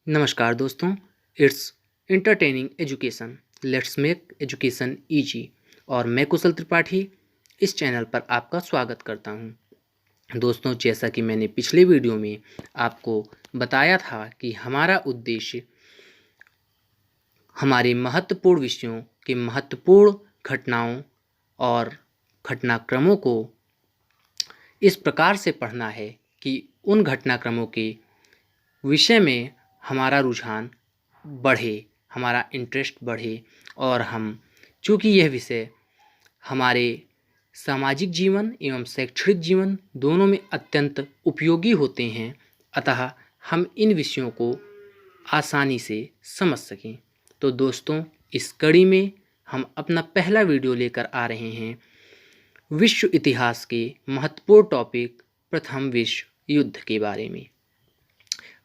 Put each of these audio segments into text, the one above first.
नमस्कार दोस्तों, it's entertaining education, let's make education easy. और मैं कुशल त्रिपाठी इस चैनल पर आपका स्वागत करता हूं। दोस्तों, जैसा कि मैंने पिछले वीडियो में आपको बताया था कि हमारा उद्देश्य हमारे महत्वपूर्ण विषयों के महत्वपूर्ण घटनाओं और घटनाक्रमों को इस प्रकार से पढ़ना है कि उन घटनाक्रमों के विषय में हमारा रुझान बढ़े, हमारा इंटरेस्ट बढ़े और हम, चूँकि यह विषय हमारे सामाजिक जीवन एवं शैक्षणिक जीवन दोनों में अत्यंत उपयोगी होते हैं, अतः हम इन विषयों को आसानी से समझ सकें। तो दोस्तों, इस कड़ी में हम अपना पहला वीडियो लेकर आ रहे हैं विश्व इतिहास के महत्वपूर्ण टॉपिक प्रथम विश्व युद्ध के बारे में।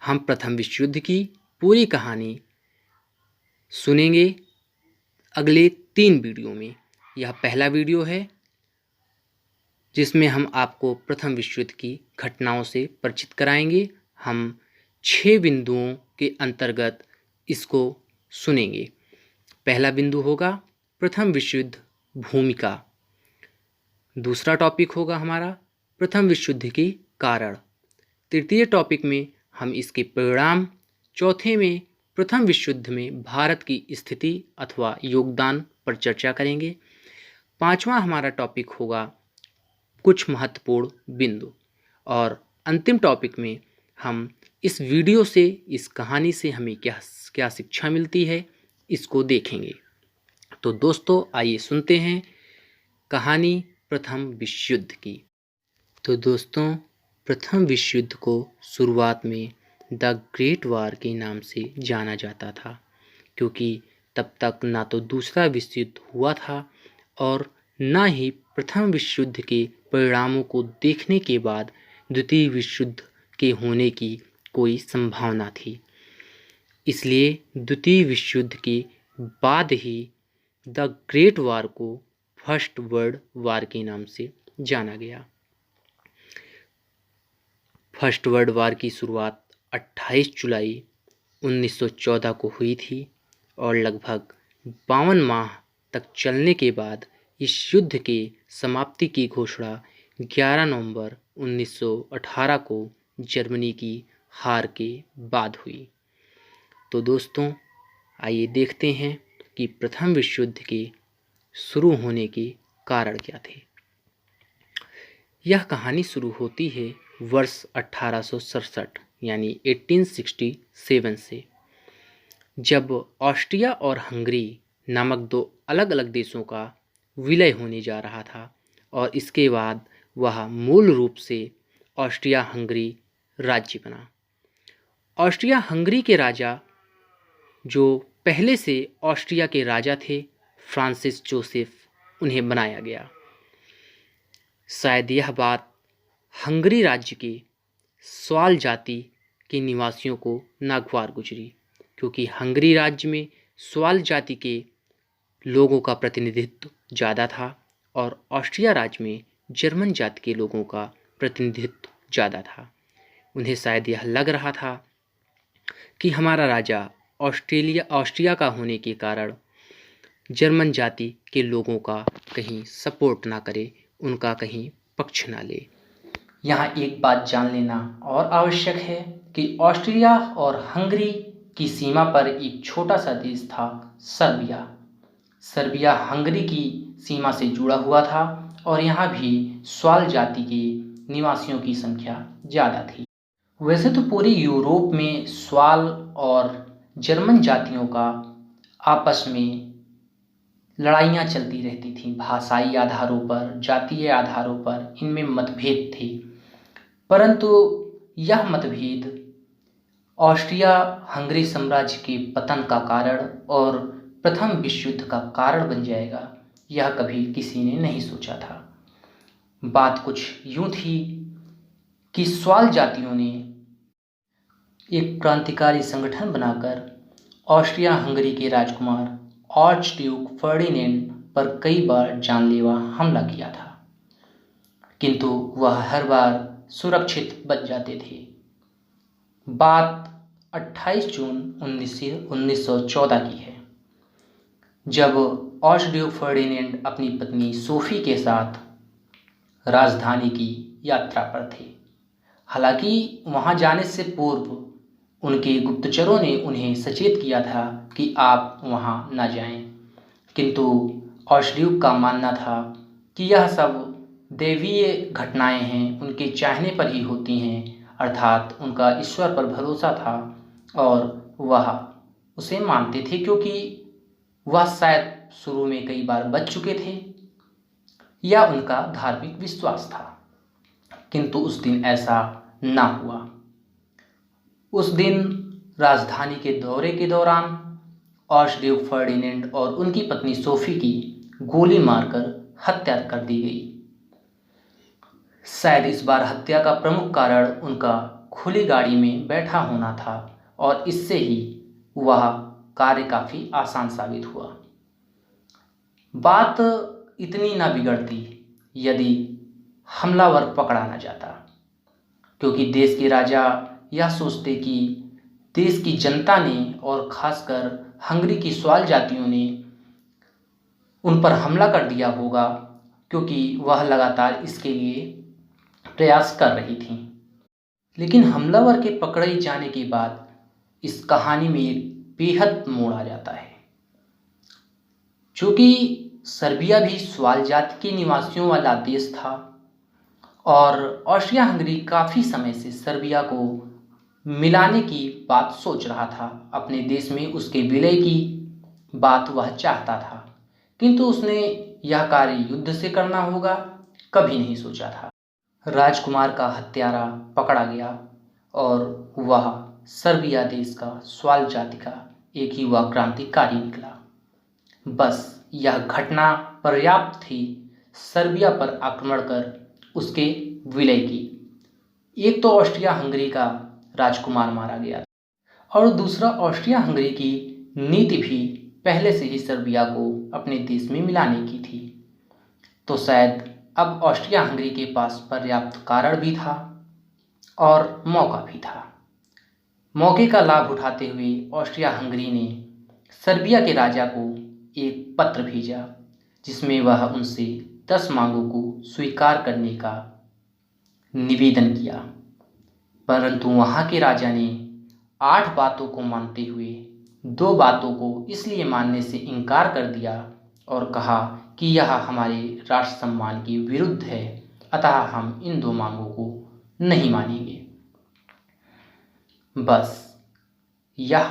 हम प्रथम विश्व युद्ध की पूरी कहानी सुनेंगे अगले 3 वीडियो में। यह पहला वीडियो है जिसमें हम आपको प्रथम विश्व युद्ध की घटनाओं से परिचित कराएंगे। हम 6 बिंदुओं के अंतर्गत इसको सुनेंगे। पहला बिंदु होगा प्रथम विश्व युद्ध भूमिका। दूसरा टॉपिक होगा हमारा प्रथम विश्व युद्ध के कारण। तृतीय टॉपिक में हम इसके परिणाम। चौथे में प्रथम विश्व युद्ध में भारत की स्थिति अथवा योगदान पर चर्चा करेंगे। पांचवा हमारा टॉपिक होगा कुछ महत्वपूर्ण बिंदु। और अंतिम टॉपिक में हम इस वीडियो से, इस कहानी से हमें क्या क्या शिक्षा मिलती है, इसको देखेंगे। तो दोस्तों, आइए सुनते हैं कहानी प्रथम विश्व युद्ध की। तो दोस्तों, प्रथम विश्व युद्ध को शुरुआत में द ग्रेट वार के नाम से जाना जाता था, क्योंकि तब तक ना तो दूसरा विश्व युद्ध हुआ था और ना ही प्रथम विश्व युद्ध के परिणामों को देखने के बाद द्वितीय विश्व युद्ध के होने की कोई संभावना थी। इसलिए द्वितीय विश्व युद्ध के बाद ही द ग्रेट वार को फर्स्ट वर्ल्ड वार के नाम से जाना गया। फर्स्ट वर्ल्ड वार की शुरुआत 28 जुलाई 1914 को हुई थी और लगभग 52 माह तक चलने के बाद इस युद्ध के समाप्ति की घोषणा 11 नवंबर 1918 को जर्मनी की हार के बाद हुई। तो दोस्तों, आइए देखते हैं कि प्रथम विश्व युद्ध के शुरू होने के कारण क्या थे। यह कहानी शुरू होती है वर्ष 1867 यानी 1867 से, जब ऑस्ट्रिया और हंगरी नामक 2 अलग अलग देशों का विलय होने जा रहा था और इसके बाद वह मूल रूप से ऑस्ट्रिया हंगरी राज्य बना। ऑस्ट्रिया हंगरी के राजा, जो पहले से ऑस्ट्रिया के राजा थे, फ्रांसिस जोसेफ, उन्हें बनाया गया। शायद यह बात हंगरी राज्य के स्वाल जाति के निवासियों को नागवार गुजरी, क्योंकि हंगरी राज्य में स्वाल जाति के लोगों का प्रतिनिधित्व ज़्यादा था और ऑस्ट्रिया राज्य में जर्मन जाति के लोगों का प्रतिनिधित्व ज़्यादा था। उन्हें शायद यह लग रहा था कि हमारा राजा ऑस्ट्रिया का होने के कारण जर्मन जाति के लोगों का कहीं सपोर्ट ना करे, उनका कहीं पक्ष ना ले। यहाँ एक बात जान लेना और आवश्यक है कि ऑस्ट्रिया और हंगरी की सीमा पर एक छोटा सा देश था, सर्बिया। सर्बिया हंगरी की सीमा से जुड़ा हुआ था और यहाँ भी स्वाल जाति के निवासियों की संख्या ज़्यादा थी। वैसे तो पूरे यूरोप में स्वाल और जर्मन जातियों का आपस में लड़ाइयाँ चलती रहती थीं। भाषाई आधारों पर, जातीय आधारों पर इनमें मतभेद थे, परंतु यह मतभेद ऑस्ट्रिया हंगरी साम्राज्य के पतन का कारण और प्रथम विश्व युद्ध का कारण बन जाएगा, यह कभी किसी ने नहीं सोचा था। बात कुछ यूं थी कि स्वाल जातियों ने एक क्रांतिकारी संगठन बनाकर ऑस्ट्रिया हंगरी के राजकुमार आर्च ड्यूक फर्डिनेंड पर कई बार जानलेवा हमला किया था, किंतु वह हर बार सुरक्षित बच जाते थे। बात 28 जून 1914 की है, जब आर्चड्यूक फर्डिनेंड अपनी पत्नी सोफी के साथ राजधानी की यात्रा पर थे। हालांकि वहां जाने से पूर्व उनके गुप्तचरों ने उन्हें सचेत किया था कि आप वहां न जाएं, किंतु आर्चड्यूक का मानना था कि यह सब दैवीय घटनाएं हैं, उनके चाहने पर ही होती हैं, अर्थात उनका ईश्वर पर भरोसा था और वह उसे मानते थे, क्योंकि वह शायद शुरू में कई बार बच चुके थे या उनका धार्मिक विश्वास था। किंतु उस दिन ऐसा ना हुआ। उस दिन राजधानी के दौरे के दौरान आर्चड्यूक फर्डिनेंड और उनकी पत्नी सोफी की गोली मारकर हत्या कर दी गई। शायद इस बार हत्या का प्रमुख कारण उनका खुली गाड़ी में बैठा होना था और इससे ही वह कार्य काफी आसान साबित हुआ। बात इतनी ना बिगड़ती यदि हमलावर पकड़ा न जाता, क्योंकि देश के राजा यह सोचते कि देश की जनता ने और खासकर हंगरी की स्वाल जातियों ने उन पर हमला कर दिया होगा, क्योंकि वह लगातार इसके लिए प्रयास कर रही थी। लेकिन हमलावर के पकड़े जाने के बाद इस कहानी में एक बेहद मोड़ आ जाता है। चूंकि सर्बिया भी स्वाल जाति के निवासियों वाला देश था और ऑस्ट्रिया हंगरी काफ़ी समय से सर्बिया को मिलाने की बात सोच रहा था, अपने देश में उसके विलय की बात वह चाहता था, किंतु उसने यह कार्य युद्ध से करना होगा कभी नहीं सोचा था। राजकुमार का हत्यारा पकड़ा गया और वह सर्बिया देश का स्वाल जाति का एक युवा क्रांतिकारी निकला। बस यह घटना पर्याप्त थी सर्बिया पर आक्रमण कर उसके विलय की। एक तो ऑस्ट्रिया हंगरी का राजकुमार मारा गया और दूसरा ऑस्ट्रिया हंगरी की नीति भी पहले से ही सर्बिया को अपने देश में मिलाने की थी। तो शायद अब ऑस्ट्रिया हंगरी के पास पर्याप्त कारण भी था और मौका भी था। मौके का लाभ उठाते हुए ऑस्ट्रिया हंगरी ने सर्बिया के राजा को एक पत्र भेजा, जिसमें वह उनसे 10 मांगों को स्वीकार करने का निवेदन किया, परंतु वहाँ के राजा ने 8 बातों को मानते हुए 2 बातों को इसलिए मानने से इनकार कर दिया और कहा कि यह हमारे राष्ट्र सम्मान के विरुद्ध है, अतः हम इन 2 मांगों को नहीं मानेंगे। बस यह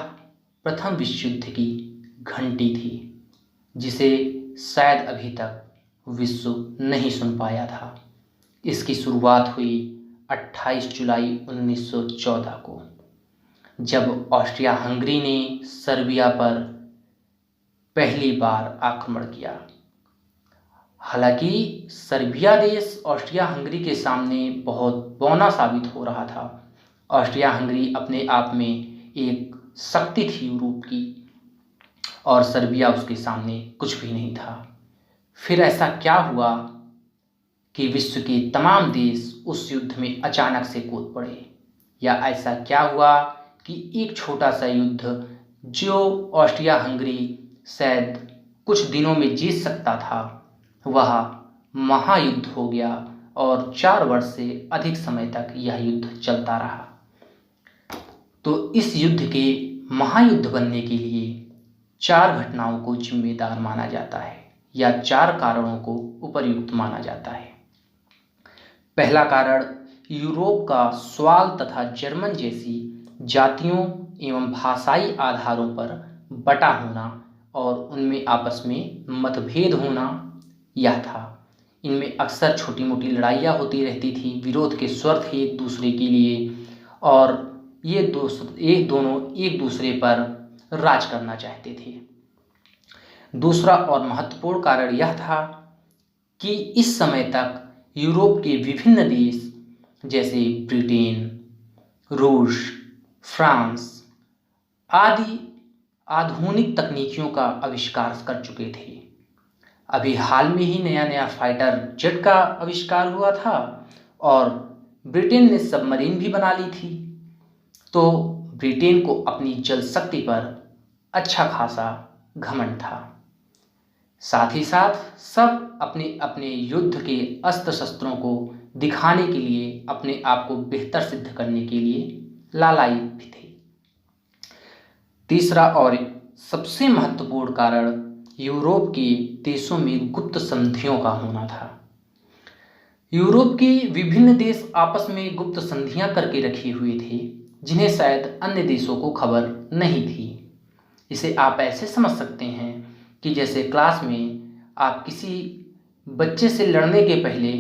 प्रथम विश्व युद्ध की घंटी थी, जिसे शायद अभी तक विश्व नहीं सुन पाया था। इसकी शुरुआत हुई 28 जुलाई 1914 को, जब ऑस्ट्रिया हंगरी ने सर्बिया पर पहली बार आक्रमण किया। हालांकि सर्बिया देश ऑस्ट्रिया हंगरी के सामने बहुत बौना साबित हो रहा था। ऑस्ट्रिया हंगरी अपने आप में एक शक्ति थी यूरोप की और सर्बिया उसके सामने कुछ भी नहीं था। फिर ऐसा क्या हुआ कि विश्व के तमाम देश उस युद्ध में अचानक से कूद पड़े, या ऐसा क्या हुआ कि एक छोटा सा युद्ध जो ऑस्ट्रिया हंगरी शायद कुछ दिनों में जीत सकता था, वह महायुद्ध हो गया और 4 वर्ष से अधिक समय तक यह युद्ध चलता रहा। तो इस युद्ध के महायुद्ध बनने के लिए 4 घटनाओं को जिम्मेदार माना जाता है, या 4 कारणों को उपयुक्त माना जाता है। पहला कारण यूरोप का स्वाल तथा जर्मन जैसी जातियों एवं भाषाई आधारों पर बटा होना और उनमें आपस में मतभेद होना यह था। इनमें अक्सर छोटी मोटी लड़ाइयाँ होती रहती थी, विरोध के स्वर थे एक दूसरे के लिए, और ये दोनों एक दूसरे पर राज करना चाहते थे। दूसरा और महत्वपूर्ण कारण यह था कि इस समय तक यूरोप के विभिन्न देश जैसे ब्रिटेन, रूस, फ्रांस आदि आधुनिक तकनीकियों का आविष्कार कर चुके थे। अभी हाल में ही नया नया फाइटर जेट का आविष्कार हुआ था और ब्रिटेन ने सबमरीन भी बना ली थी। तो ब्रिटेन को अपनी जल शक्ति पर अच्छा खासा घमंड था। साथ ही साथ सब अपने अपने युद्ध के अस्त्र शस्त्रों को दिखाने के लिए, अपने आप को बेहतर सिद्ध करने के लिए लालायित भी थे। तीसरा और सबसे महत्वपूर्ण कारण यूरोप के देशों में गुप्त संधियों का होना था। यूरोप के विभिन्न देश आपस में गुप्त संधियां करके रखे हुए थे, जिन्हें शायद अन्य देशों को खबर नहीं थी। इसे आप ऐसे समझ सकते हैं कि जैसे क्लास में आप किसी बच्चे से लड़ने के पहले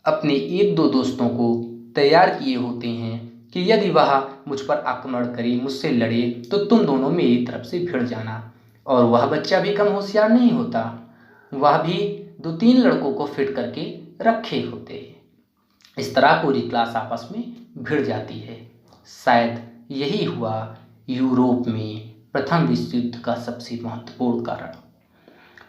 अपने एक दो दोस्तों को तैयार किए होते हैं कि यदि वह मुझ पर आक्रमण करे, मुझसे लड़े, तो तुम दोनों मेरी तरफ से भिड़ जाना। और वह बच्चा भी कम होशियार नहीं होता, वह भी 2-3 लड़कों को फिट करके रखे होते हैं। इस तरह पूरी क्लास आपस में भिड़ जाती है। शायद यही हुआ यूरोप में प्रथम विश्व युद्ध का सबसे महत्वपूर्ण कारण।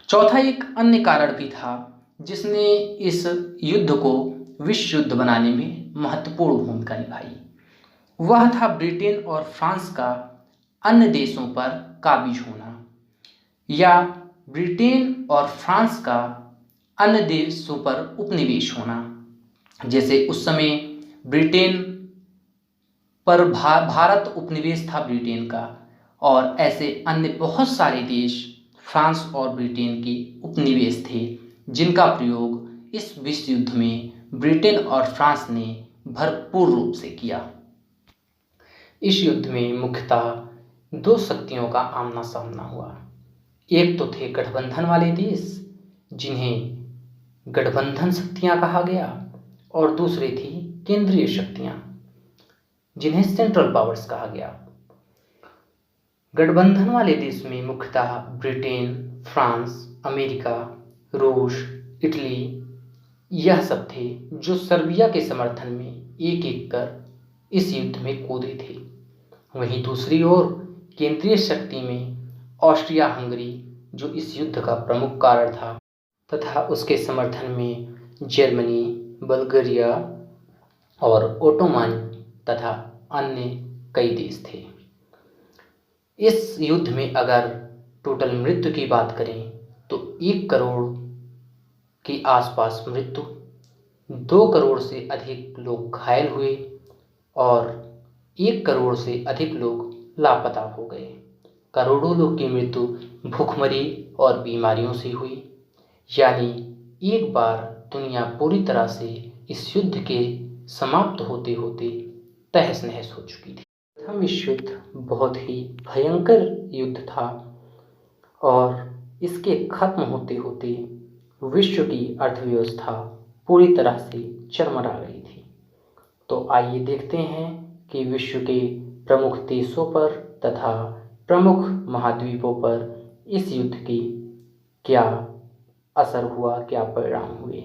चौथा एक अन्य कारण भी था जिसने इस युद्ध को विश्व युद्ध बनाने में महत्वपूर्ण भूमिका निभाई। वह था ब्रिटेन और फ्रांस का अन्य देशों पर काबिज होना, या ब्रिटेन और फ्रांस का अन्य देशों पर उपनिवेश होना। जैसे उस समय ब्रिटेन पर भारत उपनिवेश था ब्रिटेन का, और ऐसे अन्य बहुत सारे देश फ्रांस और ब्रिटेन के उपनिवेश थे, जिनका प्रयोग इस विश्व युद्ध में ब्रिटेन और फ्रांस ने भरपूर रूप से किया। इस युद्ध में मुख्यतः 2 शक्तियों का आमना सामना हुआ। एक तो थे गठबंधन वाले देश, जिन्हें गठबंधन शक्तियां कहा गया, और दूसरी थी केंद्रीय शक्तियां, जिन्हें सेंट्रल पावर्स कहा गया। गठबंधन वाले देश में मुख्यतः ब्रिटेन, फ्रांस, अमेरिका, रूस, इटली, यह सब थे जो सर्बिया के समर्थन में एक एक कर इस युद्ध में कूदे थे। वहीं दूसरी ओर केंद्रीय शक्ति में ऑस्ट्रिया हंगरी, जो इस युद्ध का प्रमुख कारण था, तथा उसके समर्थन में जर्मनी, बल्गारिया और ओटोमन तथा अन्य कई देश थे। इस युद्ध में अगर टोटल मृत्यु की बात करें तो 1 करोड़ के आसपास मृत्यु, 2 करोड़ से अधिक लोग घायल हुए और 1 करोड़ से अधिक लोग लापता हो गए। करोड़ों लोग की मृत्यु भूखमरी और बीमारियों से हुई। यानी एक बार दुनिया पूरी तरह से इस युद्ध के समाप्त होते होते तहस नहस हो चुकी थी। प्रथम विश्व युद्ध बहुत ही भयंकर युद्ध था और इसके खत्म होते होते विश्व की अर्थव्यवस्था पूरी तरह से चरमरा गई थी। तो आइए देखते हैं कि विश्व के प्रमुख देशों पर तथा प्रमुख महाद्वीपों पर इस युद्ध की क्या असर हुआ, क्या परिणाम हुए।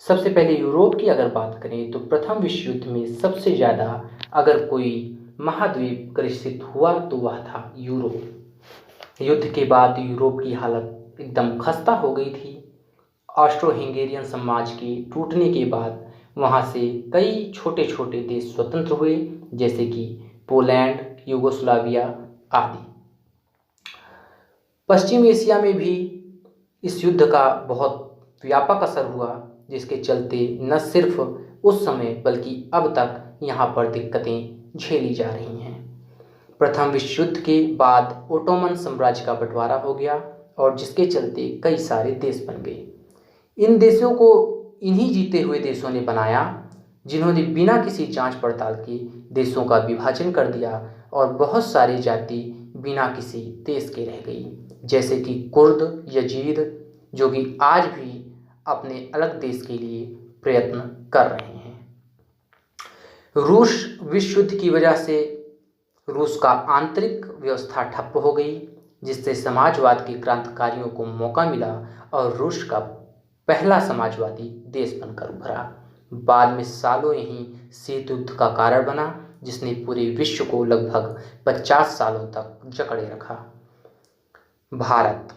सबसे पहले यूरोप की अगर बात करें तो प्रथम विश्व युद्ध में सबसे ज़्यादा अगर कोई महाद्वीप ग्रसित हुआ तो वह था यूरोप। युद्ध के बाद यूरोप की हालत एकदम खस्ता हो गई थी। ऑस्ट्रो हंगेरियन समाज के टूटने के बाद वहाँ से कई छोटे छोटे देश स्वतंत्र हुए, जैसे कि पोलैंड, यूगोस्लाविया आदि। पश्चिम एशिया में भी इस युद्ध का बहुत व्यापक असर हुआ, जिसके चलते न सिर्फ उस समय बल्कि अब तक यहाँ पर दिक्कतें झेली जा रही हैं। प्रथम विश्व युद्ध के बाद ओटोमन साम्राज्य का बंटवारा हो गया और जिसके चलते कई सारे देश बन गए। इन देशों को इन्हीं जीते हुए देशों ने बनाया, जिन्होंने बिना किसी जांच पड़ताल के देशों का विभाजन कर दिया और बहुत सारी जाति बिना किसी देश के रह गई, जैसे कि कुर्द, यजीद, जो कि आज भी अपने अलग देश के लिए प्रयत्न कर रहे हैं। रूस विश्व युद्ध की वजह से रूस का आंतरिक व्यवस्था ठप्प हो गई, जिससे समाजवाद के क्रांतिकारियों को मौका मिला और रूस का पहला समाजवादी देश बनकर उभरा। बाद में सालों यही शीत युद्ध का कारण बना, जिसने पूरे विश्व को लगभग 50 सालों तक जकड़े रखा। भारत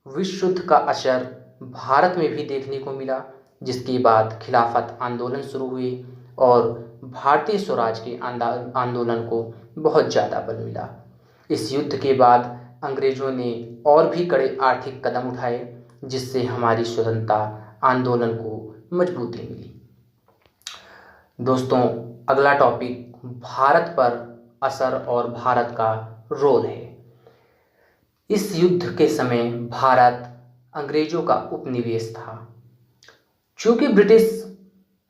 विश्व युद्ध का असर भारत में भी देखने को मिला, जिसके बाद खिलाफत आंदोलन शुरू हुए और भारतीय स्वराज के आंदोलन को बहुत ज़्यादा बल मिला। इस युद्ध के बाद अंग्रेजों ने और भी कड़े आर्थिक कदम उठाए, जिससे हमारी स्वतंत्रता आंदोलन को मजबूती मिली। दोस्तों, अगला टॉपिक भारत पर असर और भारत का रोल है। इस युद्ध के समय भारत अंग्रेजों का उपनिवेश था। चूंकि ब्रिटिश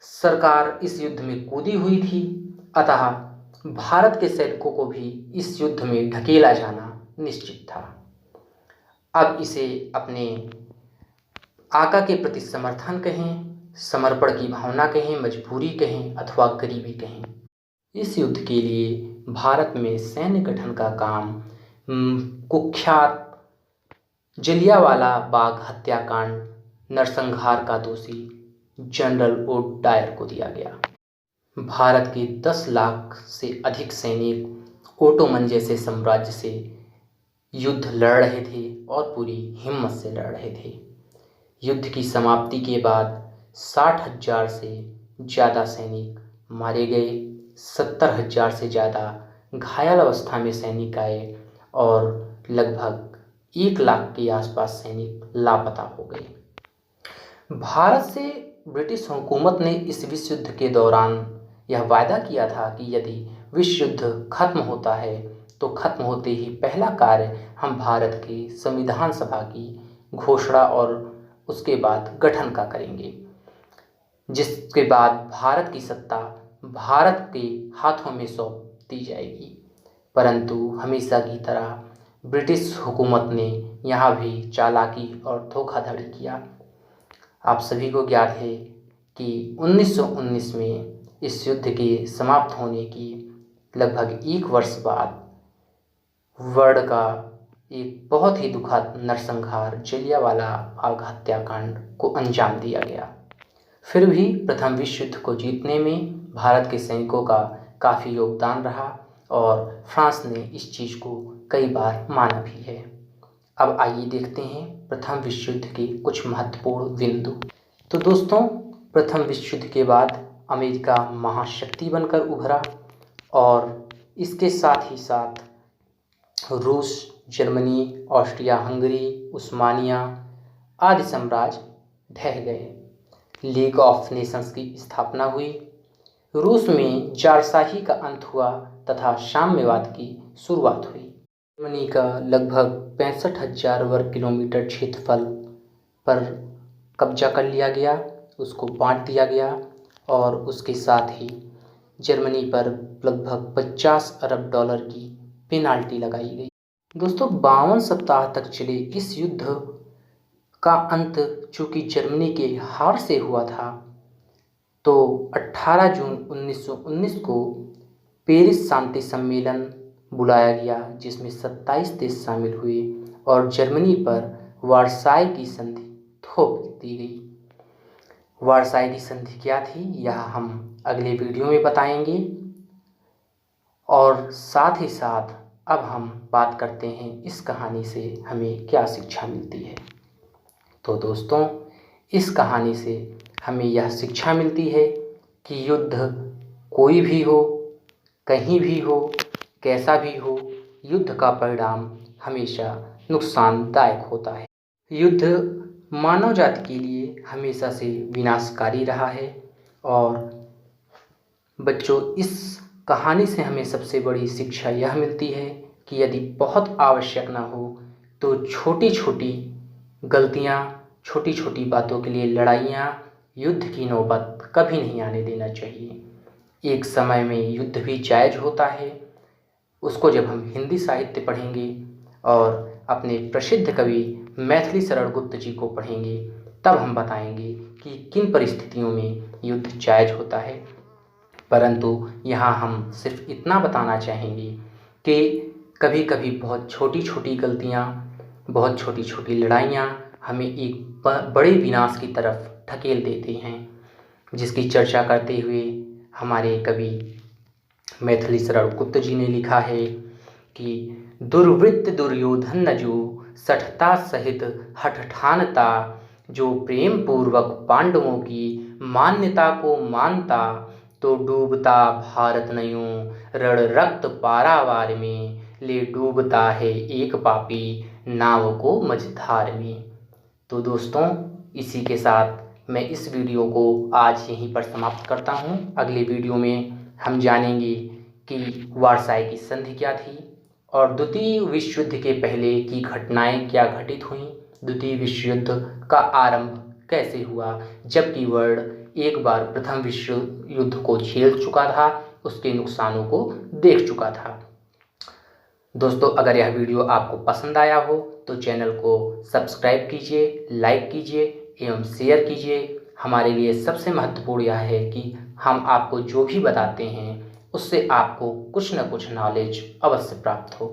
सरकार इस युद्ध में कूदी हुई थी, अतः भारत के सैनिकों को भी इस युद्ध में ढकेला जाना निश्चित था। अब इसे अपने आका के प्रति समर्थन कहें, समर्पण की भावना कहें, मजबूरी कहें अथवा गरीबी कहें, इस युद्ध के लिए भारत में सैन्य गठन का काम कुख्यात जलियांवाला बाग हत्याकांड नरसंहार का दोषी जनरल ओ डायर को दिया गया। भारत के 10 लाख से अधिक सैनिक ओटोमन जैसे साम्राज्य से युद्ध लड़ रहे थे और पूरी हिम्मत से लड़ रहे थे। युद्ध की समाप्ति के बाद 60,000 से ज़्यादा सैनिक मारे गए, 70,000 से ज़्यादा घायल अवस्था में सैनिक आए और लगभग 1 लाख के आसपास सैनिक लापता हो गए। भारत से ब्रिटिश हुकूमत ने इस विश्व युद्ध के दौरान यह वायदा किया था कि यदि विश्व युद्ध खत्म होता है तो खत्म होते ही पहला कार्य हम भारत के संविधान सभा की घोषणा और उसके बाद गठन का करेंगे, जिसके बाद भारत की सत्ता भारत के हाथों में सौंप दी जाएगी। परंतु हमेशा की तरह ब्रिटिश हुकूमत ने यहाँ भी चालाकी और धोखाधड़ी किया। आप सभी को ज्ञात है कि 1919 में इस युद्ध के समाप्त होने की लगभग 1 वर्ष बाद वर्ल्ड का एक बहुत ही दुखद नरसंहार जलियांवाला बाग हत्याकांड को अंजाम दिया गया। फिर भी प्रथम विश्व युद्ध को जीतने में भारत के सैनिकों का काफ़ी योगदान रहा और फ्रांस ने इस चीज़ को कई बार माना भी है। अब आइए देखते हैं प्रथम विश्व युद्ध के कुछ महत्वपूर्ण बिंदु। तो दोस्तों, प्रथम विश्व युद्ध के बाद अमेरिका महाशक्ति बनकर उभरा और इसके साथ ही साथ रूस, जर्मनी, ऑस्ट्रिया हंगरी, उस्मानिया आदि साम्राज्य ढह गए। लीग ऑफ नेशंस की स्थापना हुई। रूस में जारशाही का अंत हुआ तथा साम्यवाद की शुरुआत हुई। जर्मनी का लगभग 65,000 वर्ग किलोमीटर क्षेत्रफल पर कब्जा कर लिया गया, उसको बांट दिया गया और उसके साथ ही जर्मनी पर लगभग 50 अरब डॉलर की पेनाल्टी लगाई गई। दोस्तों, 52 सप्ताह तक चले इस युद्ध का अंत चूँकि जर्मनी के हार से हुआ था, तो 18 जून 1919 को पेरिस शांति सम्मेलन बुलाया गया, जिसमें 27 देश शामिल हुए और जर्मनी पर वर्साई की संधि थोप दी गई। वर्साई की संधि क्या थी, यह हम अगले वीडियो में बताएंगे। और साथ ही साथ अब हम बात करते हैं इस कहानी से हमें क्या शिक्षा मिलती है। तो दोस्तों, इस कहानी से हमें यह शिक्षा मिलती है कि युद्ध कोई भी हो, कहीं भी हो, कैसा भी हो, युद्ध का परिणाम हमेशा नुकसानदायक होता है। युद्ध मानव जाति के लिए हमेशा से विनाशकारी रहा है और बच्चों, इस कहानी से हमें सबसे बड़ी शिक्षा यह मिलती है कि यदि बहुत आवश्यक ना हो तो छोटी छोटी गलतियाँ, छोटी छोटी बातों के लिए लड़ाइयाँ, युद्ध की नौबत कभी नहीं आने देना चाहिए। एक समय में युद्ध भी जायज़ होता है। उसको जब हम हिंदी साहित्य पढ़ेंगे और अपने प्रसिद्ध कवि मैथिली शरण गुप्त जी को पढ़ेंगे, तब हम बताएंगे कि किन परिस्थितियों में युद्ध जायज़ होता है। परंतु यहाँ हम सिर्फ इतना बताना चाहेंगे कि कभी कभी बहुत छोटी छोटी गलतियाँ, बहुत छोटी छोटी लड़ाइयाँ हमें एक बड़े विनाश की तरफ ढकेल देते हैं, जिसकी चर्चा करते हुए हमारे कवि मैथिली शरण गुप्त जी ने लिखा है कि दुर्वृत्त दुर्योधन न जो सठता सहित हठ ठानता, जो प्रेम पूर्वक पांडवों की मान्यता को मानता, तो डूबता भारत नयूं रण रक्त पारावार में, ले डूबता है एक पापी नाव को मझधार में। तो दोस्तों, इसी के साथ मैं इस वीडियो को आज यहीं पर समाप्त करता हूं। अगले वीडियो में हम जानेंगे कि वारसाई की संधि क्या थी और द्वितीय विश्व युद्ध के पहले की घटनाएं क्या घटित हुईं, द्वितीय विश्व युद्ध का आरंभ कैसे हुआ, जबकि वर्ल्ड एक बार प्रथम विश्व युद्ध को झेल चुका था, उसके नुकसानों को देख चुका था। दोस्तों, अगर यह वीडियो आपको पसंद आया हो तो चैनल को सब्सक्राइब कीजिए, लाइक कीजिए एवं शेयर कीजिए। हमारे लिए सबसे महत्वपूर्ण यह है कि हम आपको जो भी बताते हैं उससे आपको कुछ न कुछ नॉलेज अवश्य प्राप्त हो।